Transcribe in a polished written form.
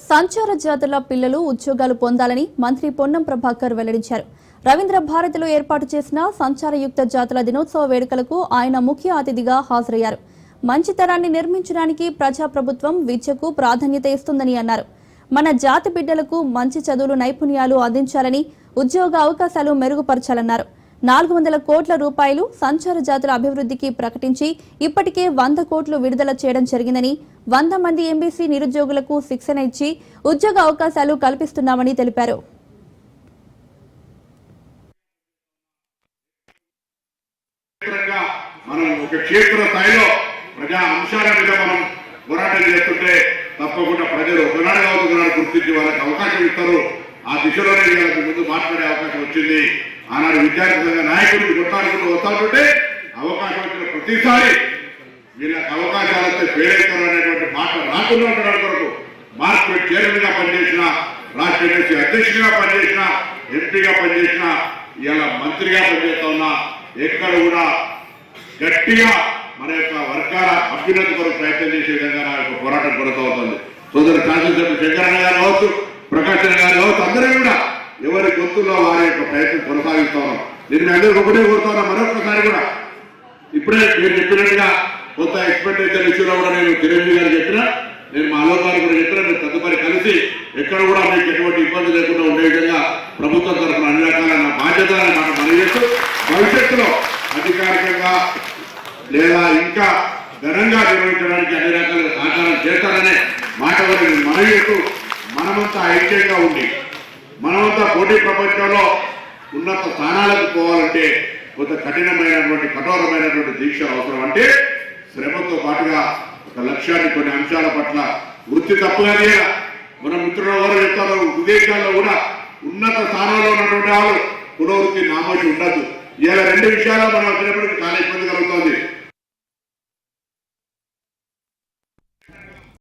సంచార జాతుల పిల్లలు ఉద్యోగాలు పొందాలని మంత్రి పొన్నం ప్రభాకర్ వెల్లడించారు. రవీంద్ర భారతిలో ఏర్పాటు చేసిన సంచారయుక్త జాతుల దినోత్సవ వేడుకలకు ఆయన ముఖ్య అతిథిగా హాజరయ్యారు. మంచితనాన్ని నిర్మించడానికి ప్రజాప్రభుత్వం విద్యకు ప్రాధాన్యత ఇస్తుందని అన్నారు. మన జాతి బిడ్డలకు మంచి చదువులు నైపుణ్యాలు అందించాలని, ఉద్యోగ అవకాశాలు మెరుగుపరచాలన్నారు. 400 కోట్ల రూపాయలు సంచార జాతుల అభివృద్ధికి ప్రకటించి ఇప్పటికే 100 కోట్లు విడుదల చేయడం జరిగిందని, 100 మంది ఎంబీసీ నిరుద్యోగులకు శిక్షణ ఇచ్చి ఉద్యోగ అవకాశాలు కల్పిస్తున్నామని తెలిపారు. మనం ఒక క్షేత్ర స్థాయిలో ప్రజా అంశాల మీద మనం పోరాటం చేస్తుంటే తప్పకుండా ప్రజలు ఒకనాడు కావచ్చు ఒకనాడు గుర్తించి వాళ్ళకి అవకాశం ఇస్తారు. ఆ దిశలోనే వీళ్ళకి ముందు మాట్లాడే అవకాశం వచ్చింది. ఆనాడు విద్యార్థి సంఘ నాయకుడికి కొట్టాడుకుంటూ వస్తుంటే అవకాశం వచ్చిన ప్రతిసారి వీళ్ళకి అవకాశాలు వస్తే ఫెయిల్ అవుతారు అనేటువంటి మాట రాకుండా ఉండడానికి కొరకు మార్కెట్ చైర్మన్ గా పనిచేసిన, రాష్ట్ర ఎన్ఎస్సీ అధ్యక్షుడిగా పనిచేసిన, ఎంపీగా పనిచేసిన, ఇలా మంత్రిగా పనిచేస్తా ఉన్నా ఎక్కడ కూడా గట్టిగా మన యొక్క వర్గాల అభ్యున్నతి కొరకు ప్రయత్నం చేసే విధంగా నా యొక్క పోరాటం కొనసాగుతుంది. సోదరు శాసనసభ్యులు శంకరన్న గారు కావచ్చు, ప్రకాశ్ గారు కావచ్చు, అందరూ కూడా ఎవరి గొంతుల్లో వారి యొక్క ప్రయత్నం కొనసాగిస్తా ఉన్నాం. నేను అందరికీ ఒకటే కోరుతా మరొకసారి కూడా ఇప్పుడే మీరు చెప్పినట్టుగా కొంత ఎక్స్పెండిచర్ ఇష్యూలో కూడా నేను చిరంజీవి గారు చెప్పినా, నేను మా అలోక్ గారు కూడా చెప్పినా, మీరు తదుపరి కలిసి ఎక్కడ కూడా మీకు ఎటువంటి ఇబ్బంది లేకుండా ఉండే విధంగా ప్రభుత్వం తరఫున అన్ని రకాల నా బాధ్యత మాట మనవి చేస్తూ భవిష్యత్తులో అధికారికంగా లేదా ఇంకా ఘనంగా నిర్వహించడానికి అన్ని రకాల సహకారం చేస్తారనే మాట నేను మనవి చేస్తూ మనమంతా ఐక్యంగా ఉండి మనమంతా పోటీ ప్రపంచంలో ఉన్నత స్థానాలకు పోవాలంటే కొంత కఠినమైనటువంటి కఠోరమైనటువంటి దీక్ష అవసరం. అంటే శ్రమతో పాటుగా ఒక లక్ష్యాన్ని కొన్ని అంశాల పట్ల వృత్తి తప్పుగా చేయాలి. మన మిత్రులు ఎవరు చెప్తారో విదేశాల్లో కూడా ఉన్నత స్థానంలో ఉన్నటువంటి వాళ్ళు పురోవృత్తి నామోషి ఉండదు. ఇలా 2 విషయాల్లో మనం వచ్చినప్పటికీ కాలేజ్